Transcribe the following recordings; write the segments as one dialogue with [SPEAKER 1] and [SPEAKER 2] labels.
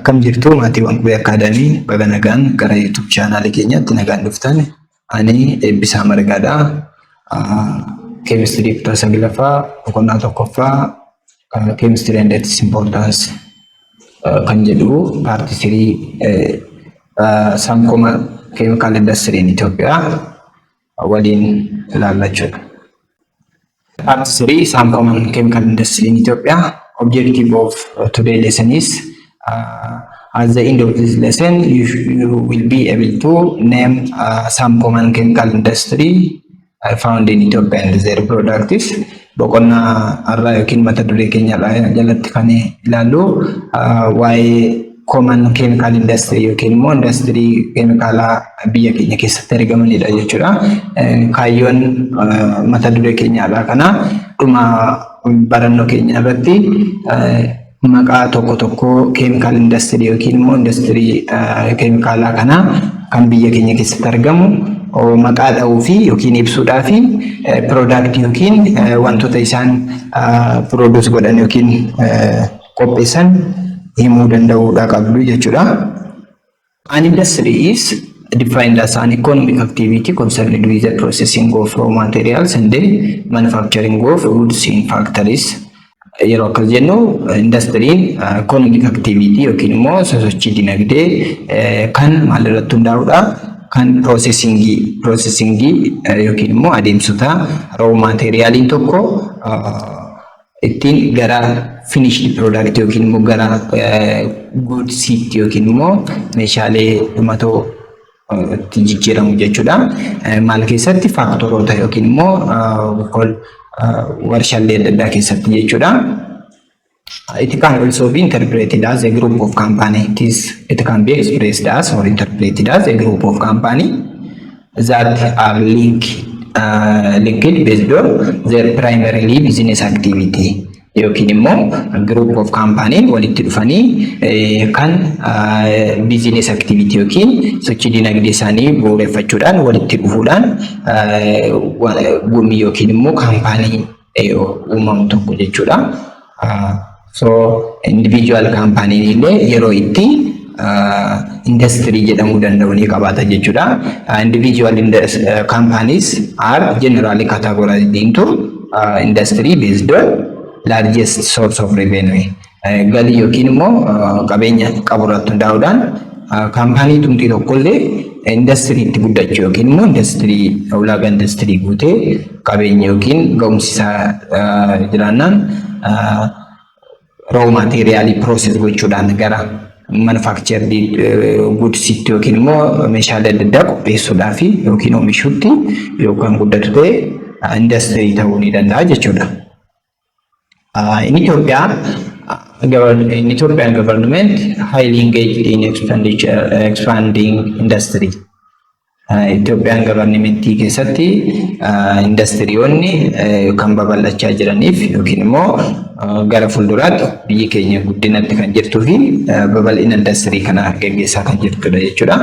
[SPEAKER 1] Akkam jirtu maatiiwwan Qubee Akaadaamii baga nagaan gara YouTube chaanaalii keenyaatti nagaan dhuftan. Ani Eebbisaa Margaadha. Chemistry kutaa saglaffaa boqonnaa tokkoffaa Chemistry and its importance kan jedhu paartii 3 some common chemical industry in Ethiopia waliin ilaallachuudha. Paartii 3 some common chemical industry in Ethiopia. Objective of today's lesson is at the end of this lesson you will be able to name some common chemical industry found in Ethiopia and their products. Boqonnaa arraa yookiin mata duree keenya jalatti kan ilaallu waa'ee common chemical industry yookiin immoo industry chemicala biyya keenya keessatti argamanidha jechuudha. Kaayyoon mata duree keenya kana dhuma barannoo keenya irratti maqaa tokko chemical industry yookiin immoo industry chemicala kana kan biyya keenya keessatti argamu maqaa dha'uu fi yookiin ibsuudhaa fi product yookiin wantoota isaan produce godhan yookiin qopheessan himuu danda'uudha qabdu jechuudha. An industry is defined as an economic activity concerned with the processing of raw materials and the manufacturing of goods in factories. Yeroo akkas jennu industry economic activity yookiin immoo sosochii dinagdee kan maalirratti hundaa'uudha? Kan processing yookiin immoo adeemsota raw materialiin tokko ittiin gara finished product yookiin immoo gara goods yookiin immoo meeshaalee dhumatoo itti jijjiiramu jechuudha. Maal keessatti faktoroota yookiin immoo warshaalee adda addaa keessatti jechuudha. It can also be interpreted as a group of companies. It can be expressed as or interpreted as a group of companies that are linked based on their primarily business activity. Yookiin immoo group of companies walitti dhufanii kan business activity yookiin sochii dinagdee isaanii bu'uureffachuudhaan walitti dhufuudhaan gumii yookiin immoo kaampaanii uumamu tokko jechuudha. So individual company illee yeroo itti industry jedhamuu danda'u ni qabaata jechuudha. Individual companies are generally categorized into industry based on largest source of revenue. Galii yookiin immoo qabeenya qaburratti hundaa'uudhaan kaampaanii tumtii tokkollee industry itti guddachuu yookiin immoo industry ulaagaa industry guutee qabeenya yookiin ga'umsisaa jiraannaan raw material process gochuudhaan gara manufactured goods yookiin immoo meeshaalee adda addaa qopheessuudhaa fi yookiin oomishuutti yookaan guddatu ta'e industry ta'uu ni danda'a jechuudha. In Ethiopia, Ethiopian government highly engaged in expanding industry. Ethiopian government keessatti industryonni kan babal'achaa jiraniif yookiin immoo gara fuulduraatti biyyi keenya guddinatti kan jirtuu fi babal'ina industry kana gaggeessaa kan jirtudha jechuudha.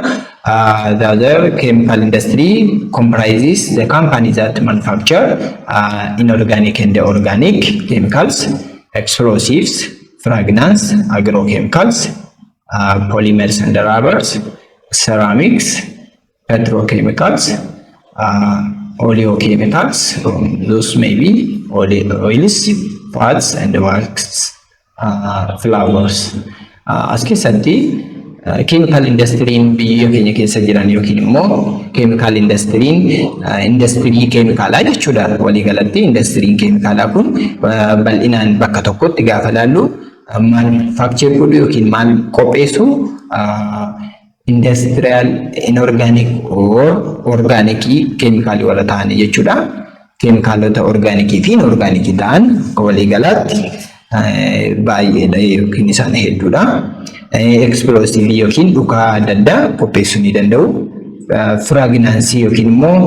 [SPEAKER 1] The other chemical industry comprises the companies that manufacture inorganic and organic chemicals, explosives, fragrance, agrochemicals, polymers and rubbers, ceramics, petrochemicals, oleochemicals, those may be oils, fats and wax, flowers. As keessatti chemical industry biyya keenya keessa jiran yookiin immoo chemical industry chemicalaa jechuudha. Waliigalatti industry chemicalaa kun bal'inaan bakka tokkotti gaafa laallu manufacture godhu yookiin maal qopheessu industrial inorganic or organic chemical wala ta'an jechuudha. Chemicalota organic fi inorganic ta'an waliigalatti baay'eedha yookiin isaan hedduudha. Explosive yookiin dhukaa adda addaa qopheessuu ni danda'u. Fragrance yookiin immoo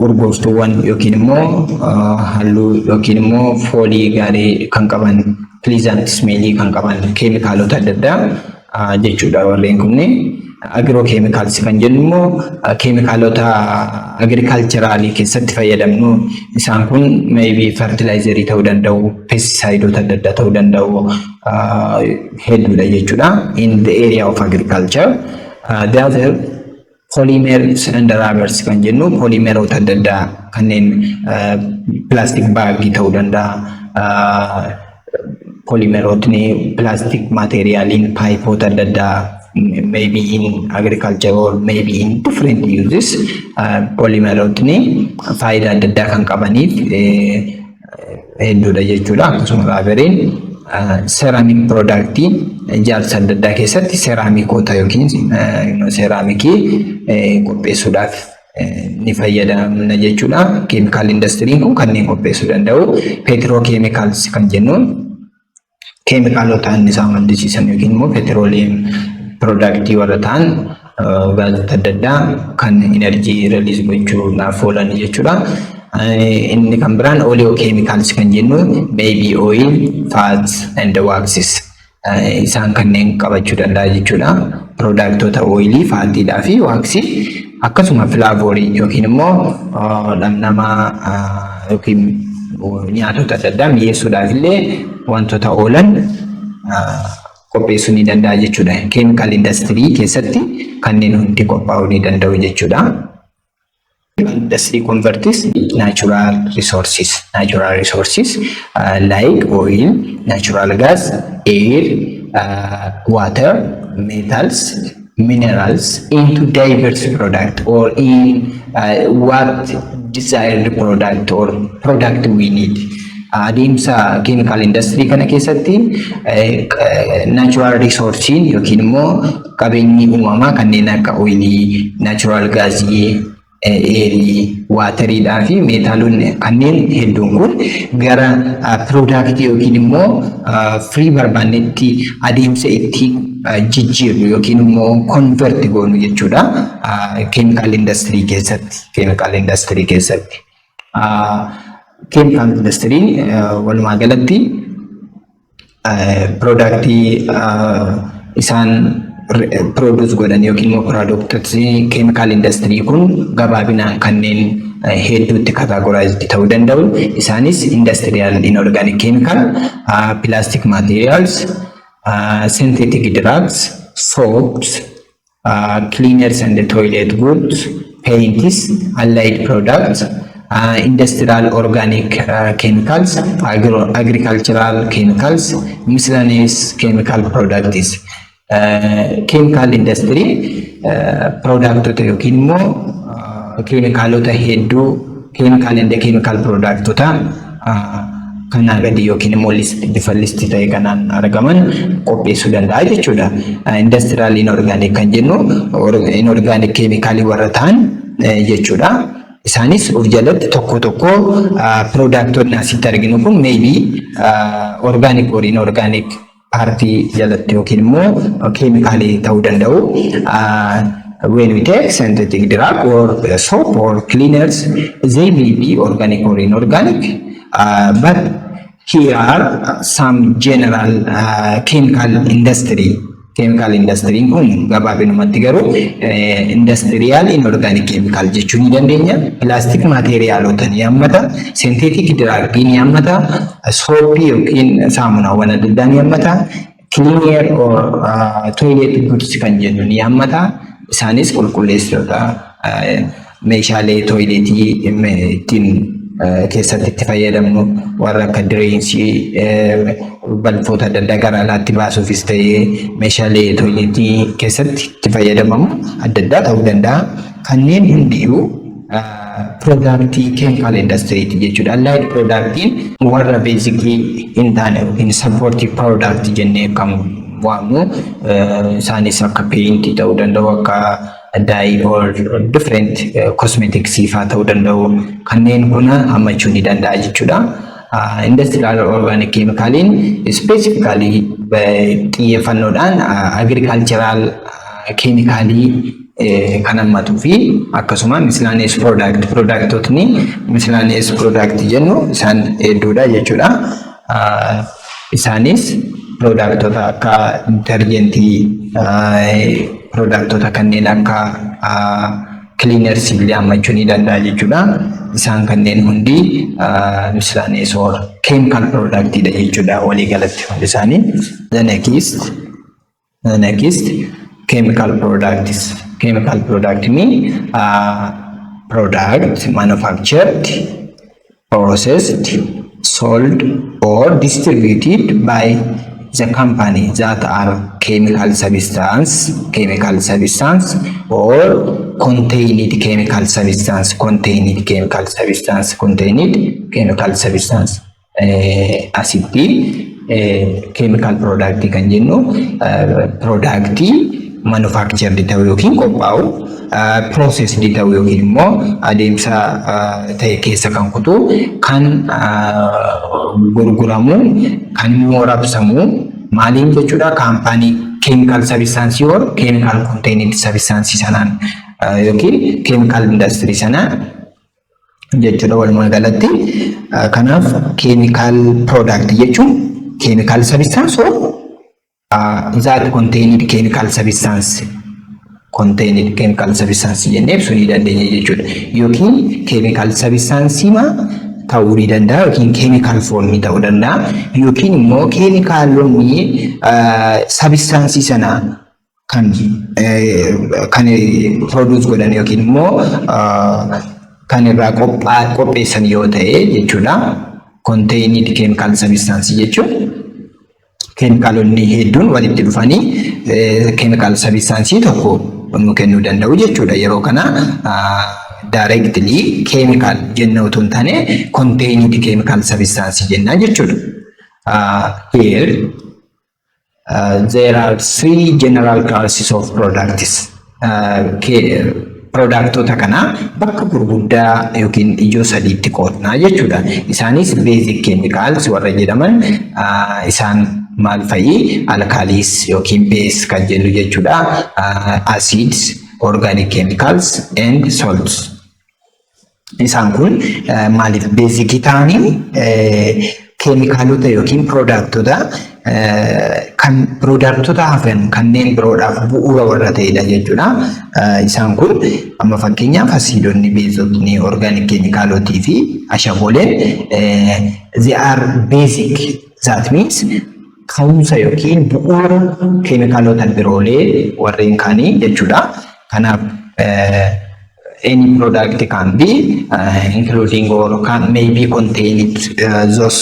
[SPEAKER 1] urgooftuuwwan yookiin immoo halluu yookiin immoo foolii gaarii kan qaban pleasant smell kan qaban chemicalota adda addaa jechuudha warreen kunniin. Agrochemicals kan jennu immoo keemikaalota agriculturalii keessatti fayyadamnu isaan kun maybe fertilizerii ta'uu danda'u, pesticideota adda addaa ta'uu danda'u hedduudha jechuudha in the area of agriculture. The other polymers and rubbers kan jennu polymerota adda addaa kanneen plastic bagii ta'uu danda'a. Polymerotni plastic materialiin pipeota adda addaa maybe in agriculture or maybe in different uses polymerotni faayidaa adda addaa kan qabaniif hedduudha jechuudha. Akkasuma raaberiin ceramic product ijaarsa adda addaa keessatti ceramicota yookiin ceramicii qopheessuudhaaf ni fayyadamna jechuudha. Chemical industry kun kanneen qopheessuu danda'u. Petrochemicals kan jennuun keemikaalota annisaa maddisiisan yookiin immoo petroleum product warra ta'an gaazota adda addaa kan energy release gochuudhaaf oolan jechuudha. Inni kan biraan oleochemicals kan jennu maybe oil, fats and waxes isaan kanneen qabachuu danda'a jechuudha. Productota oilii, faatiidhaa fi waxii akkasuma flavorii yookiin immoo dhamdhama yookiin nyaatota adda addaa mi'eessuudhaaf illee wantoota oolan qopheessuu ni danda'a jechuudha. Chemical industry keessatti kanneen hundi qophaa'uu ni danda'u jechuudha. Industry converts natural resources like oil, natural gas, air, water, metals, minerals into diverse product or in what desired product or product we need. Adeemsa chemical industry kana keessatti natural resources yookiin immoo qabeenyi uumamaa kanneen akka oilii, natural gaasii, eerii, waatariidhaa fi meetaalonni kanneen hedduun kun gara product yookiin immoo firii barbaannetti adeemsa ittiin jijjiirru yookiin immoo convert goonu jechuudha. Chemical industry keessatti. Chemical industry walumaa galatti productii isaan produce godhan yookiin immoo productoota chemical industry kun gabaabinaan kanneen hedduutti categorized ta'uu danda'u. Isaanis industrial inorganic chemical, plastic materials, synthetic drugs, soaps, cleaners and toilet goods, paints, allied products, industrial organic chemicals, agricultural chemicals, miscellaneous chemical products. Chemical industry productota yookiin immoo keemikaalota hedduu chemical and chemical productota kanaa gadi yookiin immoo bifa listii ta'e kanaan argaman qopheessuu danda'a jechuudha. Industrial inorganic kan jennu inorganic chemical warra ta'an jechuudha. Isaanis of jalatti tokko productonni asitti arginu kun maybe organic or inorganic party jalatti yookiin immoo chemicalii ta'uu danda'u. When we take synthetic drug or soap or cleaners, they may be organic or inorganic, but here are some general chemical industry kun gabaabinumatti garuu industrial inorganic chemical jechuun ni dandeenya. Plastic materialota ni hammata, synthetic drug ni hammata, soap yookiin saamunaawwan adda addaa ni hammata, cleaner or toilet goods kan jennu ni hammata. Isaanis qulqulleessitoota meeshaalee toiletii ittiin keessatti itti fayyadamnu warra akka direensii balfoota adda addaa gara alaatti baasuufis ta'ee meeshaalee toiletii keessatti itti fayyadamamu adda addaa ta'uu danda'a. Kanneen hundiyyuu productii chemical industry jechuudha. Allied productiin warra basically hin taane yookiin supportive product jennee kan waamnu isaanis akka paint ta'uu danda'u, akka dye or different cosmetics faa ta'uu danda'u. Kanneen kuna hammachuu ni danda'a jechuudha. Industrial organic chemicaliin specifically xiyyeeffannoodhaan agricultural chemicalii kan hammatuu fi akkasuma miscellaneous productotni miscellaneous product jennu isaan hedduudha jechuudha. Isaanis productota akka detergentii, product kanneen akka cleaners illee hammachuu ni danda'a jechuudha. Isaan kanneen hundi miscellaneous or chemical product dha jechuudha walii galatti hundi isaanii. The next chemical products. Chemical product mean product manufactured, processed, sold or distributed by the company that are chemical substance or contained chemical substance. Asitti chemical product kan jennu productii manufactured ta'uu yookiin qophaa'u, processed ta'uu yookiin immoo adeemsa ta'e keessa kan kutu, kan gurguramu, kan immoo raabsamu maaliin jechuudha kaampaanii chemical substance or chemical contained substance sanaan yookiin chemical industry sanaan jechuudha walumaa galatti. Kanaaf chemical product jechuun chemical substance or that contained chemical substance jennee ibsuu ni dandeenya jechuudha. Yookiin chemical substance ma ta'uu ni danda'a yookiin chemical form ta'uu danda'a yookiin immoo chemicalonni substance sana kan produce godhan yookiin immoo kan irraa qopheessan yoo ta'e jechuudha. Contained chemical substance jechuun chemicalonni hedduun walitti dhufanii chemical substance tokko nu kennuu danda'u jechuudha. Yeroo kana directly chemical jenna utuu hin taane contained chemical substance jenna jechuudha. Here there are three general classes of products. Productoota kana bakka gurguddaa yookiin ijoo sadiitti qoodna jechuudha. Isaanis basic chemicals warra jedhaman isaan maal fa'i? Alkalis yookiin base kan jennu jechuudha. Acids, organic chemicals and salts. Isaan kun maaliif basic ta'anii keemikaalota yookiin productoota kan productoota hafan kanneen biroodhaaf bu'uura warra ta'edha jechuudha. Isaan kun amma fakkeenyaaf asiidonni, beezotni, organic keemikaalotii fi ashaboleen they are basic. That means ka'umsa yookiin bu'uura keemikaalota biroolee warreen kaanii jechuudha. Kanaaf any product can be including or can maybe contain those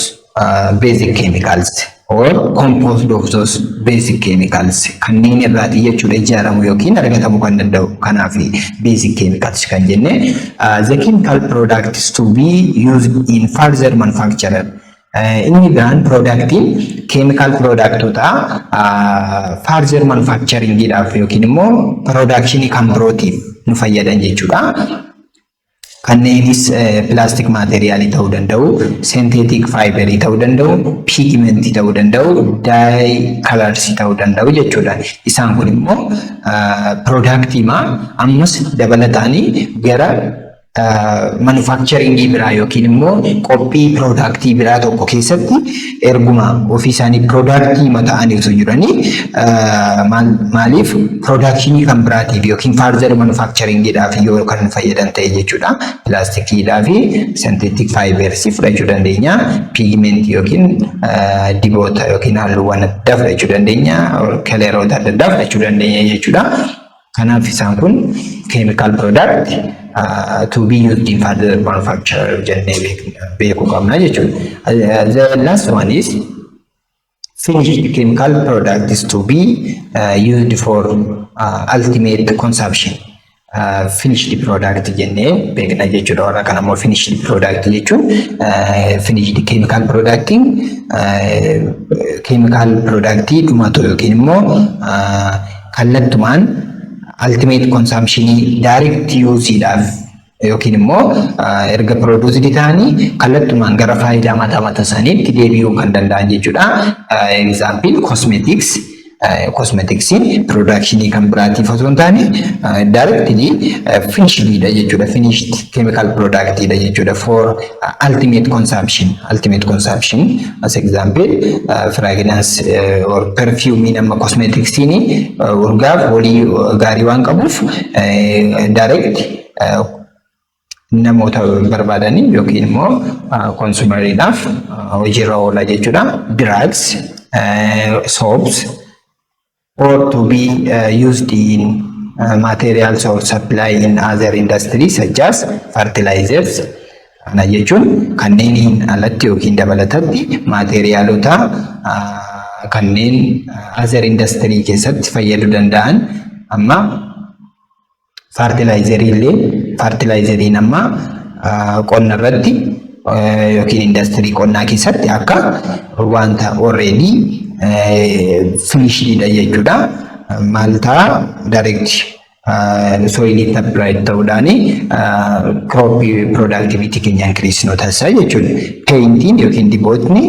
[SPEAKER 1] basic chemicals or composed of those basic chemicals kanneen irraa jechuudha ijaaramu yookiin argatamu kan danda'u. Kanaaf basic chemicals kan jenne the chemical products to be used in further manufacture. Inni biraan productiin chemical productoota further manufacturing dhaaf yookiin immoo production kan birootiif nu fayyadan jechuudha. Kanneenis plastic material ta'uu danda'u, synthetic fiber ta'uu danda'u, pigment ta'uu danda'u, dye colors ta'uu danda'u jechuudha. Isaan kun immoo productii ammas dabalataanii gara manufacturing biraa yookiin immoo qophii productii biraa tokko keessatti erguma ofii isaanii productii mata'anii osoo jiranii maaliif productionii kan biraatiif yookiin further manufacturing dhaaf yoo kan fayyadan ta'e jechuudha. Plastikidhaa fi synthetic fibers fudhachuu dandeenya. Pigment yookiin diboota yookiin halluuwwan adda fudhachuu dandeenya. Kaleeroota adda addaa fudhachuu dandeenya jechuudha. Kanaaf isaan kun chemical product to be used in further manufacture jennee beekuu qabna jechuudha. The last one is finished chemical product is to be used for ultimate consumption. Finished product jennee beekna jechuudha. Warra kana immoo finished product jechuun finished chemical productiin chemical productii dhumatu yookiin immoo kallattumaan ultimate consumption direct use dhaaf yookiin immoo erga produce ta'anii kallattumaan gara faayidaa mataa isaaniitti deebi'uu kan danda'an jechuudha. Example cosmetics, cosmeticsii productionii kan biraatiif osoo hin taane directly finished dha jechuudha. Finished chemical product dha jechuudha for ultimate consumption. As example fragrance or perfume nama cosmeticsii urgaaf walii gaarii waan qabuuf direct namoota barbaadanii yookiin immoo consumeriidhaaf hojiirra oola jechuudha. Drugs, soaps or to be used in materials or supply in other industries such as fertilizers. Kana jechuun kanneen alatti yookiin dabalatatti maateriaalota kanneen other industry keessatti fayyaduu danda'an amma fertilizeriin amma qonna irratti yookiin industry qonnaa keessatti akka wanta already finished dha jechuudha. Maal ta'a direct soil applied ta'uudhaan crop productivity keenya increase no taasisaa jechuudha. Painting yookiin dibootni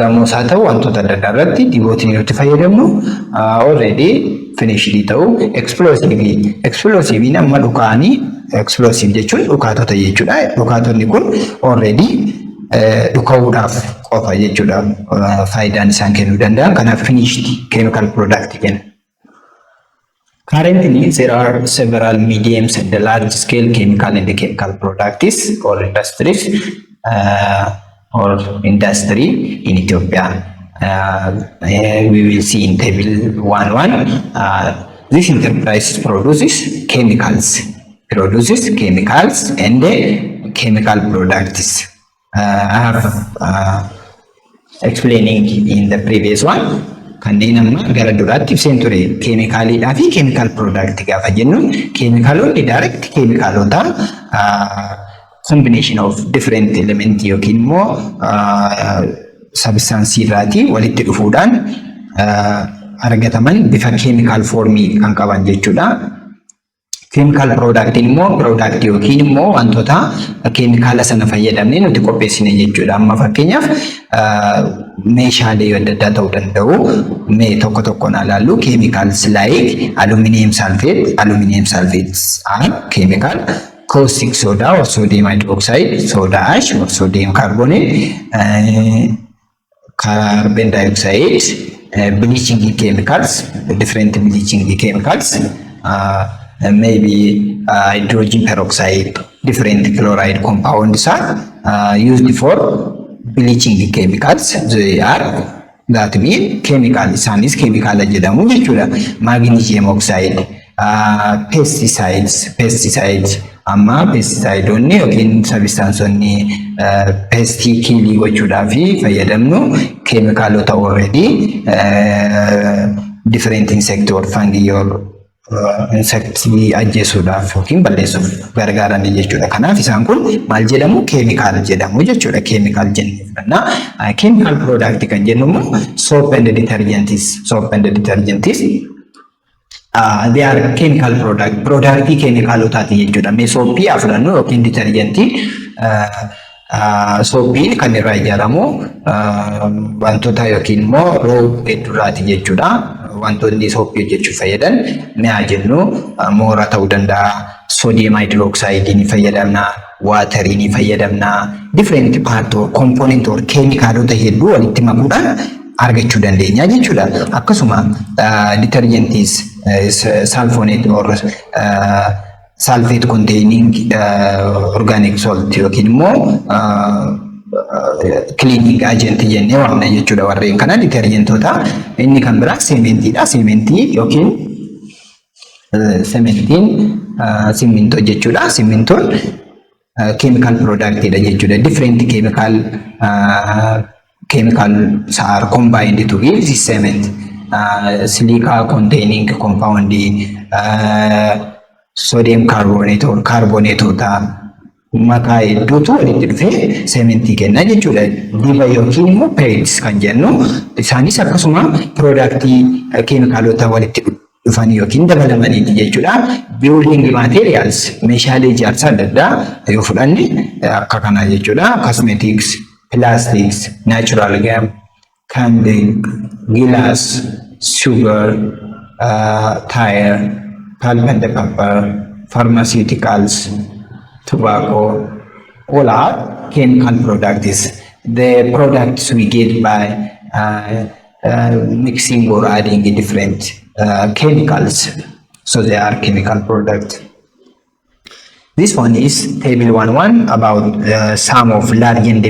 [SPEAKER 1] gamoos haa ta'u wantoota adda addaa irratti dibootni nuti fayyadamnu already finished ta'u. Explosive amma dhukaanii explosive jechuun dhukaatota jechuudha. Dhukaatonni kun already dhuka'uudhaaf qofa jechuudha faayidaan isaan kennuu danda'an. Kanaaf finished chemical product jenna. Currently, there are several medium and large scale chemical and chemical products or industry in Ethiopia. We will see in table 1.1. This enterprise produces chemicals and chemical products. I have explaining in the previous one. Kanneen amma gara duraatti ibseen ture keemikaaliidhaa fi chemical product gaafa jennu keemikaalonni direct keemikaalota combination of different element yookiin immoo substance irraati walitti dhufuudhaan argataman bifa chemical formii kan qaban jechuudha. Chemical product immoo product yookiin immoo wantoota keemikaala sana fayyadamnee nuti qopheessine jechuudha. Amma fakkeenyaaf meeshaalee adda addaa ta'uu danda'u. Mee tokko tokkoon ilaallu chemicals like aluminum sulfates are chemical. Caustic soda or sodium hydroxide, soda ash or sodium carbonate, carbon dioxide, bleaching chemicals, different bleaching chemicals. Maybe hydrogen peroxide, different chloride compounds are used for bleaching chemicals. They are that mean chemical isanis chemical jedhamu jechuudha. Magnesium oxide, pesticides amma pesticideonni yookiin substanceonni pestii kiilii gochuudhaaf fayyadamnu keemikaalota already different insect or fungi or insectii ajjeesuudhaaf yookiin balleessuuf gargaaran jechuudha. Kanaaf isaan kun maal jedhamu? Chemical jedhamu jechuudha. Chemical jennee fudhanna. Chemical product kan jennu immoo soap and detergents. They are chemical product keemikaalotaati jechuudha. Mee soopii afrannu yookiin detergentii sooppiin kan irraa ijaaramu wantoota yookiin immoo roobeduraati jechuudha. Wantoonni soopii hojjechuuf fayyadan mi'a jennu moora ta'uu danda'a. Sodium hydroxide ni fayyadamna, water ni fayyadamna, different part or component or keemikaalota hedduu walitti makuudhaan argachuu dandeenya jechuudha. Akkasuma detergents sulfonate or sulfate containing organic salt yookiin immoo cleaning agent jennee waamna jechuudha. Warreen kana detergentota. Inni kan biraa sementiidha. Sementii yookiin sementiin simintoo jechuudha. Simintoon chemical product jechuudha. Different chemicals are combined to give this cement. Silica containing compound, sodium carbonate or carbonate maqaa hedduutu walitti dhufee sementii kenna jechuudha. Diba yookiin immoo paints kan jennu isaanis akkasuma productii keemikaalota walitti dhufanii yookiin dabalamanii jechuudha. Building materials meeshaalee ijaarsaa adda addaa yoo fudhanne akka kana jechuudha. Cosmetics, plastics, natural gum, candle, glass, sugar, tire, pulp and paper, pharmaceuticals, tobacco, all are chemical products. The products we get by mixing or adding different chemicals. So they are chemical products. This one is table 1.1 about some of large and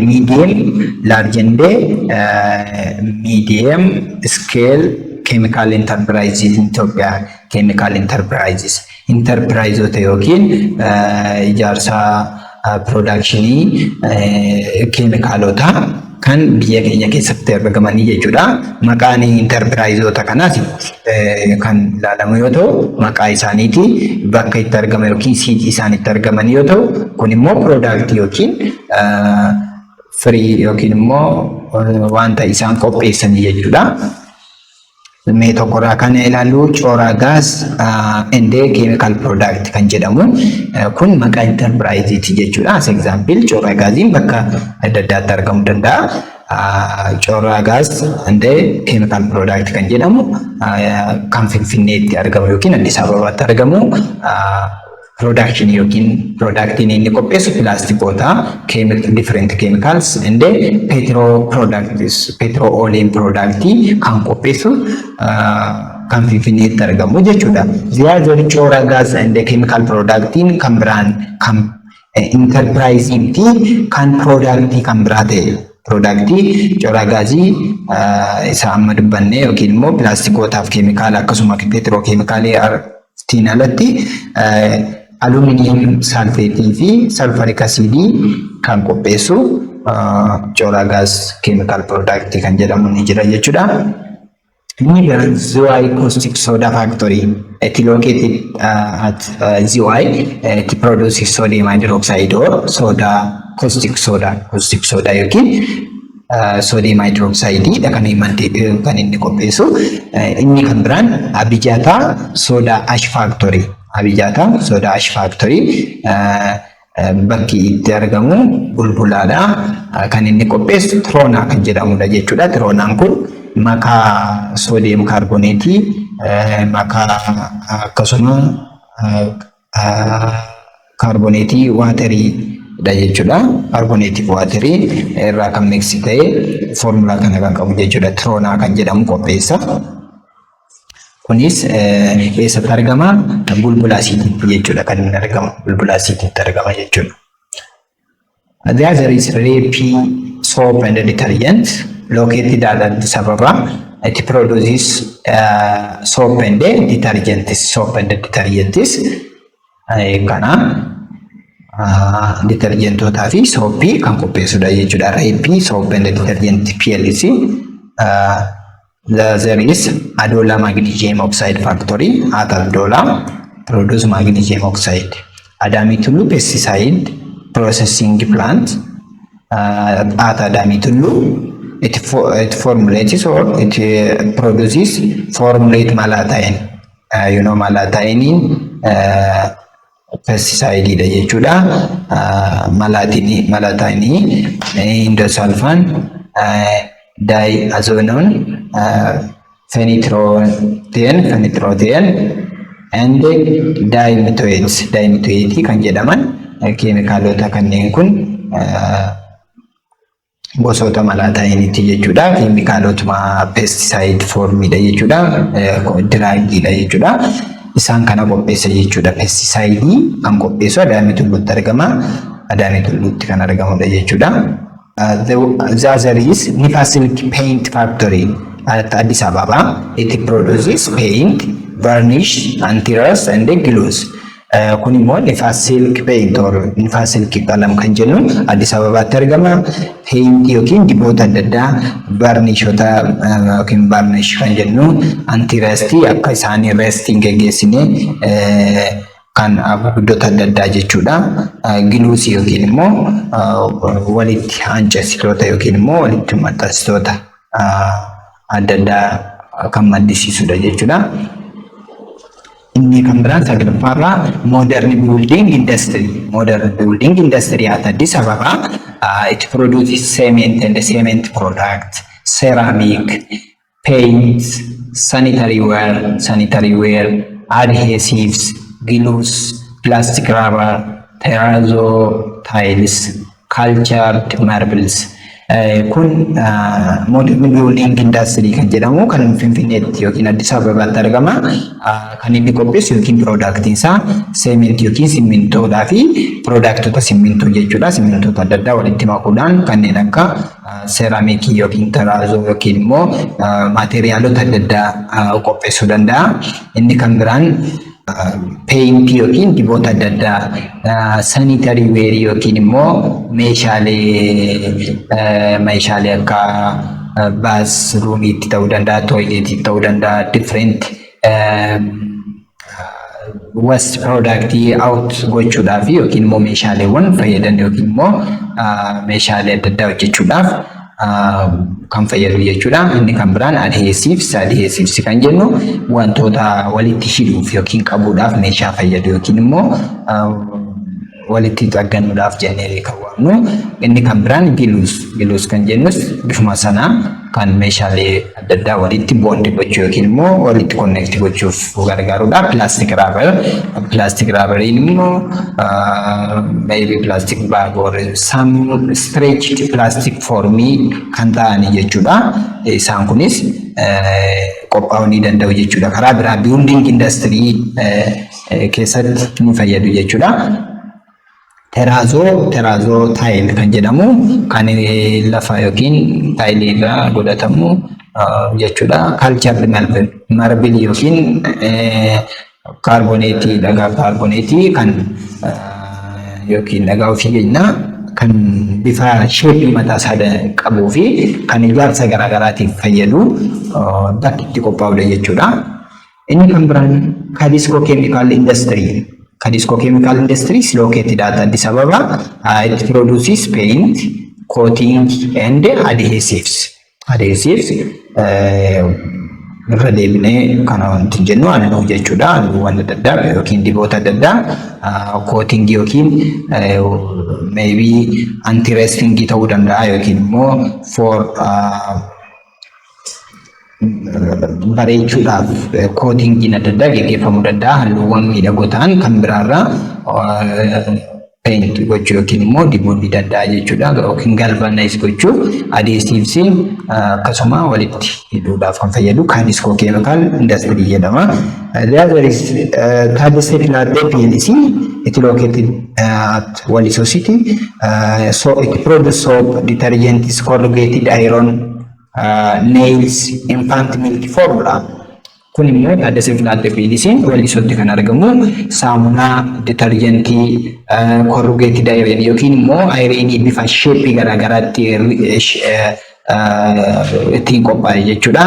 [SPEAKER 1] medium scale chemical enterprises in Ethiopia. Chemical enterprises. Enterprise yokin ijaarsa productionii chemicalota kan biyya keenya keessatti argamanii jechuudha. Maqaan enterpriseota kanaas kan ilaalamu yoo ta'u, maqaa isaaniiti bakka itti argaman yookiin siitii isaan itti argaman yoo ta'u, kun immoo product yookiin free yookiin immoo wanta isaan qopheessanii jechuudha. Mee tokkorraa kan ilaallu coora gas and chemical product kan jedhamu kun maqaa enterpriseeti jechuudha. As example coora gaasiin bakka adda addaatti argamuu danda'a. Coora gas and chemical product kan jedhamu kan Finfinneetti argamu yookiin Addis Ababaatti argamu production yookiin productiin inni qopheessu pilaastikoota, different chemicals and petro products, petroleum productii kan qopheessu kan Finfinneetti argamu jechuudha. Ziyaazori coora gas and chemical productiin kan biraan kan enterpriseetti kan productii kan biraa ta'e. Productii coora gaasii isa amma dubbanne yookiin immoo pilaastikootaaf keemikaala akkasuma petrokemikaalii artiin alatti aluminium sulfate fi sulfuric acid kan qopheessu coora gas chemical product kan jedhamu ni jira jechuudha. Inni Ziway caustic soda factory it located at Ziway it produces sodium hydroxide or caustic soda yookiin sodium hydroxide kan inni qopheessu. Inni kan biraan Abijata soda ash factory bakki itti argamu bulbulaadha. Kan inni qopheessu Trona kan jedhamudha jechuudha. Tronaan kun makaa sodium carbonate makaa akkasuma carbonate waterii dha jechuudha. Carbonate waterii irraa kan mix ta'e formula kana kan qabu jechuudha. Trona kan jedhamu qopheessa. Kunis eessatti argama? Bulbula asiititti jechuudha kan inni argamu. Bulbula asiititti argama jechuudha. There is Repi soap and detergent located at Addis Ababa. It produces soap and detergents. Kana detergentootaa fi soapii kan qopheessudha jechuudha. Repi soap and detergent PLC. There is Adola magnesium oxide factory at Adola produce magnesium oxide. Adami Tulu pesticide processing plant at Adami Tulu it formulates or it produces formulate malathion. Malathion pesticide dha jechuudha. Malathion indosulfan diazonone, phenytothane and dimethoate kan jedhaman keemikaalota kanneen kun gosoota malaatayiniiti jechuudha. Keemikaalotuma pesticide formidha jechuudha. Diraagiidha jechuudha. Isaan kana qopheessa jechuudha. Pesticide kan qopheessu Adaamii Tulluutti argama. Adaamii Tulluutti kan argamudha jechuudha. The other is Nifa Silk Paint Factory at Addis Ababa. It produces paint, varnish, anti-rust and glues. Kun immoo Nifa Silk Paint or Nifa Silk qalam kan jennu Addis Ababaatti argama. Paint yookiin diboota adda addaa, varnishota yookiin varnish kan jennu, anti-rust akka isaan rusting geggeessine kan abiddoota adda addaa jechuudha. Giluus yookiin immoo walitti hancasitoota yookiin immoo walitti maxxansitoota adda addaa kan maddisiisudha jechuudha. Inni kan biraan sagalaffaarraa modern building industry at Addis Ababa. It produces cement and cement product, ceramic, paint, sanitary wear, adhesives, glues, plastic rubber, terrazzo tiles, cultured marbles. Kun modern building industry kan jedhamu kan Finfinneetti yookiin Addis Ababaatti argama. Kan inni qopheessu yookiin product isaa cement yookiin simmintoodhaa fi productota simmintoo jechuudha. Simmintoota adda addaa walitti makuudhaan kanneen akka seeraamikii yookiin teraazoo yookiin immoo maateriaalota adda addaa qopheessuu danda'a. Inni kan biraan paint yookiin diboota adda addaa, sanitary wear yookiin immoo meeshaalee akka baasruumiitti ta'uu danda'a, toileetiitti ta'uu danda'a, different waste product out gochuudhaaf yookiin immoo meeshaaleewwan fayyadan yookiin immoo meeshaalee adda addaa hojjechuudhaaf kan fayyadu jechuudha. Inni kan biraan adhesives kan jennu wantoota walitti hidhuuf yookiin qabuudhaaf meeshaa fayyadu yookiin immoo walitti xagganuudhaaf jennee kan waamnu. Inni kan biraan glues kan jennus bifuma sanaa kan meeshaalee adda addaa walitti bond gochuu yookiin immoo walitti connect gochuuf gargaarudha. Plastic rubber immoo maybe plastic bag or some stretched plastic formii kan ta'ani jechuudha. Isaan kunis qophaa'uu ni danda'u jechuudha. Karaa biraa building industry keessatti ni fayyadu jechuudha. Terrazzo tile kan jedhamu kan lafa yookiin tile irraa godhatamu jechuudha. Cultured marble yookiin kaarboneetii, dhagaa kaarboneetii kan yookiin dhagaa ofii keenyaa kan bifa sheepii mataa isaa qabuu fi kan ijaarsa garaagaraatiif fayyadu bakki itti qophaa'udha jechuudha. Inni kan biraan Kadisco Chemical Industry. Kadisco Chemical Industry is located at Addis Ababa. It produces paint, coating, and adhesives. Irra deebinee kana wanti jennu halluu jechuudha. Halluuwwan adda addaa yookiin diboota adda addaa coating yookiin maybe anti-rusting ta'uu danda'a yookiin immoo for bareechuudhaaf coating adda addaa gaggeeffamuu danda'a. Halluuwwan miidhagoo ta'an kan biraarraa paint gochuu yookiin immoo diboonni adda addaa jechuudha yookiin galvanize gochuu. Adhesives akkasuma walitti hidhuudhaaf kan fayyadu Kadisco Chemical Industry jedhama. There is Kadisco PLC. It located at Waliso City. So it produces soap, detergents, corrugated iron, nails, infant milk formula. Kun immoo Kadisco PLC Walisotti kan argamu saamunaa, detergentii, corrugated iron yookiin immoo ironii bifa sheepii garaagaraatti ittiin qophaa'e jechuudha.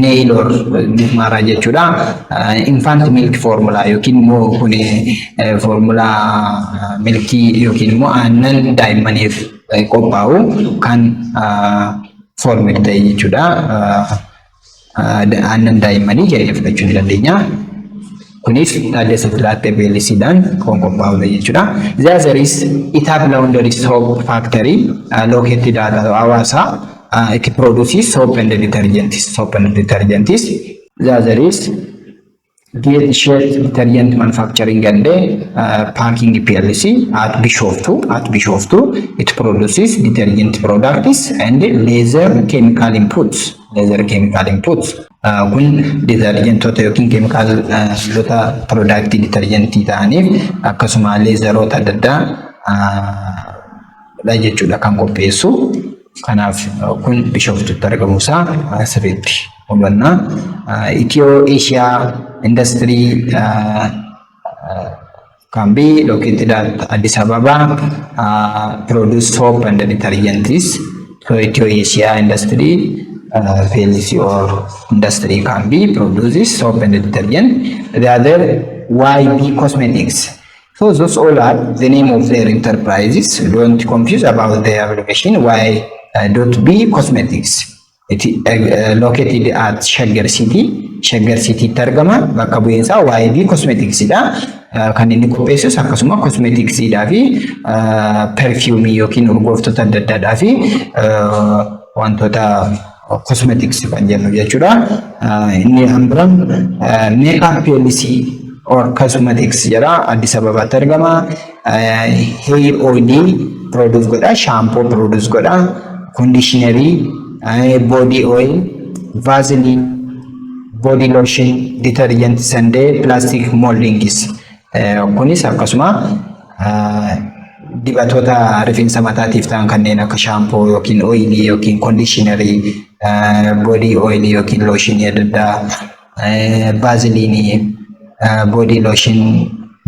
[SPEAKER 1] Nail or mismaara jechuudha. Infant milk formula yookiin immoo kun formulaa milkii yookiin immoo aannan daa'immaniif qophaa'u kan formula ta'e jechuudha. Aannan daa'immanii jedhee fudhachuu ni dandeenya. Kunis Kadisco PLCdhaan kan qophaa'udha jechuudha. There is Itab Laundry Soap Factory located at Hawassa. It produces soap and detergents. There is Get Shed Detergent Manufacturing and Packing PLC at Bishoftu. It produces detergent products and laser chemical inputs. Kun detergentoota yookiin keemikaalota product detergentii ta'aniif akkasuma leezeroota adda addaa jechuudha kan qopheessu. Kanaaf kun Bishoftutti argamuusaa sirriitti hubannaa. Itiyoo Asia Industry can be located at Addis Ababa. Produce soap and detergents. So Itiyoo Asia Industry PLC or industry can be produces soap and detergent. The other YB Cosmetics. So those all are the name of their enterprises. Don't confuse about their abbreviation. YB Cosmetics. It is located at Shaggar City Targama. Bakka bu'eensaa YB Cosmetics dha. Kan inni qopheessus akkasuma cosmetics dhaa fi perfume yookiin urgooftoota adda addaa fi wantoota cosmetics kan jennu jechuudha. Inni hambiraan makeup PLC or cosmetics jedha. Addis Ababaatti argama. Hair oil produce godha, shampoo produce godha, conditionery, body oil, Vaseline, body lotion, detergent and plastic moldings. Kunis akkasuma dibatoota rifeensa mataatiif ta'an kanneen akka shampoo yookiin oilii yookiin conditionery, body oil yookiin lotion adda addaa, Vaseline, body lotion,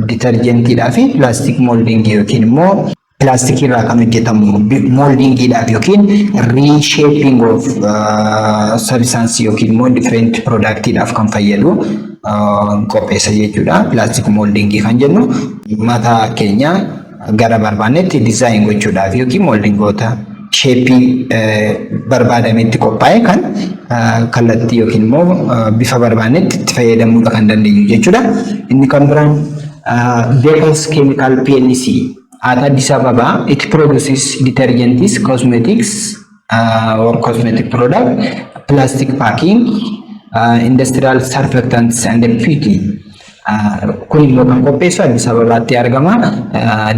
[SPEAKER 1] detergentidhaa fi plastic molding yookiin immoo plastic irraa kan hojjetamu moldingidhaaf yookiin reshaping of substance yookiin immoo different productidhaaf kan fayyadu qopheessa jechuudha. Plastic molding kan jennu mataa keenya gara barbaannetti design gochuudhaaf yookiin moldingoota shaping barbaadametti qophaa'e kan kallattii yookiin immoo bifa barbaannetti itti fayyadamuu kan dandeenyu jechuudha. Inni kan biraan Deepos Chemical PLC at Addis Ababa, it produces detergents, cosmetics or cosmetic product, plastic packing, industrial surfactants and beauty. Kun immoo kan qopheessu Addis Ababaatti argama.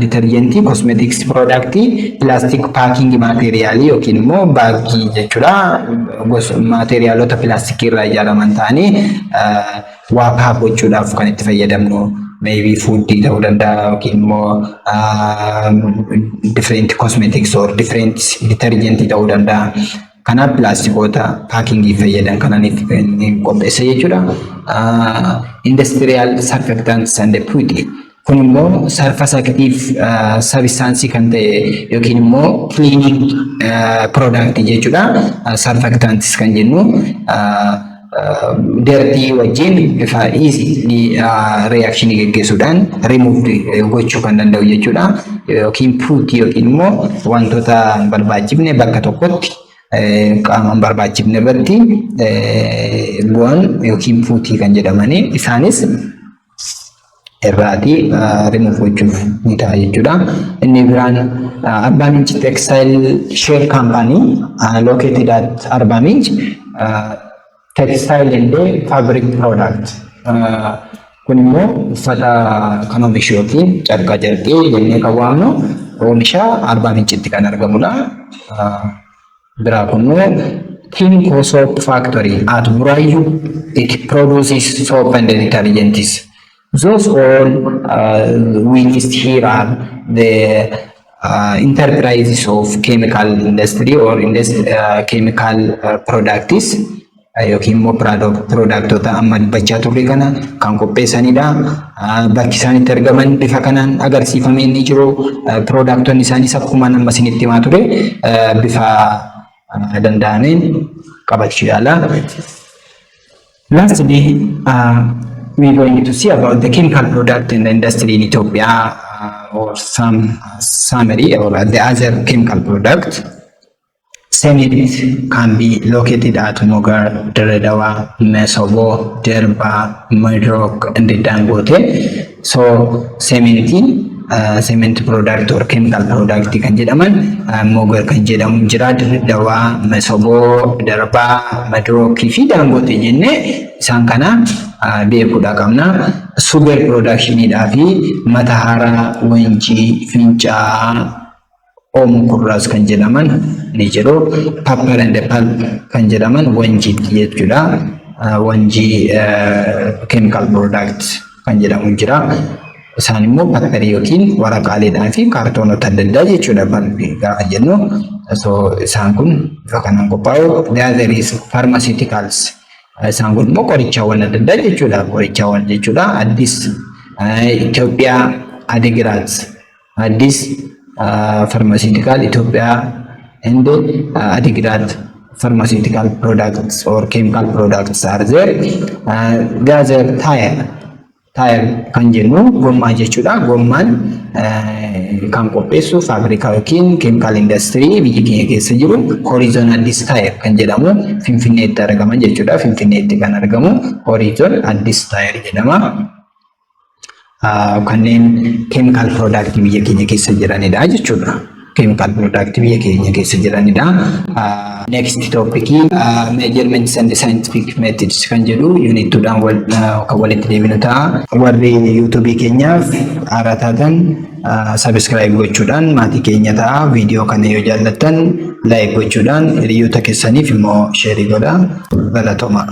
[SPEAKER 1] Detergentii, cosmetics productii, plastic packing materiaalii yookiin immoo baagii jechuudha. Gosa materiaalota pilaastikii irraa ijaaraman ta'anii waa paak gochuudhaaf kan itti fayyadamnu. Maybe food ta'uu danda'a yookiin immoo different cosmetics or different detergent ta'uu danda'a. Kanaaf pilaastikoota paakingii fayyadan kanan itti qopheessa jechuudha. Industrial surfactants and beauty. Kun immoo surface active substance kan ta'e yookiin immoo cleaning product jechuudha. Surfactants kan jennu dirty wajjin bifa easy reaction geggeessuudhaan remove gochuu kan danda'u jechuudha. Yookiin beauty yookiin immoo wantoota hin barbaachifne bakka tokkotti qaama hin barbaachifne irratti bu'an yookiin beauty kan jedhamani isaanis irraati remove gochuuf ni ta'a jechuudha. Inni biraan Arbaa Minch Textile Share Company located at Arbaa Minch textile and fabric product. Kun immoo uffata kan oomishu yookiin carqa carqee jennee kan waamnu oomisha Arbaa Minchitti kan argamudha. Biraa kunimmoo Kinko Soap Factory at Buraayyuu, it produces soap and detergents. Those all we list here are the enterprises of chemical industry or chemical products. Yookiin immoo produktota amma dubbachaa turre kana kan qopheessanidha. Bakki isaan itti argaman bifa kanaan agarsiifamee ni jiru. Produktonni isaaniis akkuma amma isinitti himaa ture bifa danda'ameen qabachuu yaala. Lastly, we are going to see about the chemical product in the industry in Ethiopia or some summary or the other chemical product. Cement can be located at Mogar, Dirredawa, Mesobo, Derba, Medrock, and Dangote. So cement product or chemical product kan jedhaman Mogar kan jedhamu jira, Dirredawa, Mesobo, Derba, Medrock fi Dangote jenne isaan kana beekuudha qabna. Sugar productionidhaa fi Matahara, Wanji, Fincaa, Kurras kan jedhaman ni jiru. Pepper and pulp kan jedhaman Wanji jechuudha. Wanji chemical product kan jedhamu jira. Isaan immoo bakterii yookiin waraqaaleedhaa fi kaartoonota adda addaa jechuudha gaafa jennu. So isaan kun bifa kanaan qophaa'u. The other is pharmaceuticals. Isaan kun immoo qorichaawwan adda addaa jechuudha. Qorichaawwan jechuudha. Addis Itoophiyaa Adigiraat. Addis pharmaceutical Ethiopia and Adigrat pharmaceutical products or chemical products are there. The other tire kan jennu gommaa jechuudha. Gommaan kan qopheessu faabrikaa yookiin chemical industry biyya keenya keessa jiru. Horizon Addis tire kan jedhamu Finfinneetti argama jechuudha. Finfinneetti kan argamu Horizon Addis tire jedhama. Kanneen chemical product biyya keenya keessa jiranidha jechuudha. chemical product biyya keenya keessa jiranidha. Next topic measurements and scientific methods kan jedhu unit 2dhaan kan walitti deebinu ta'a. Warri YouTube keenyaaf haaraa taatan subscribe gochuudhaan maatii keenya ta'a. Viidiyoo kana yoo jaallattan like gochuudhaan hiriyoota keessaniif immoo share godhaa. Galatooma.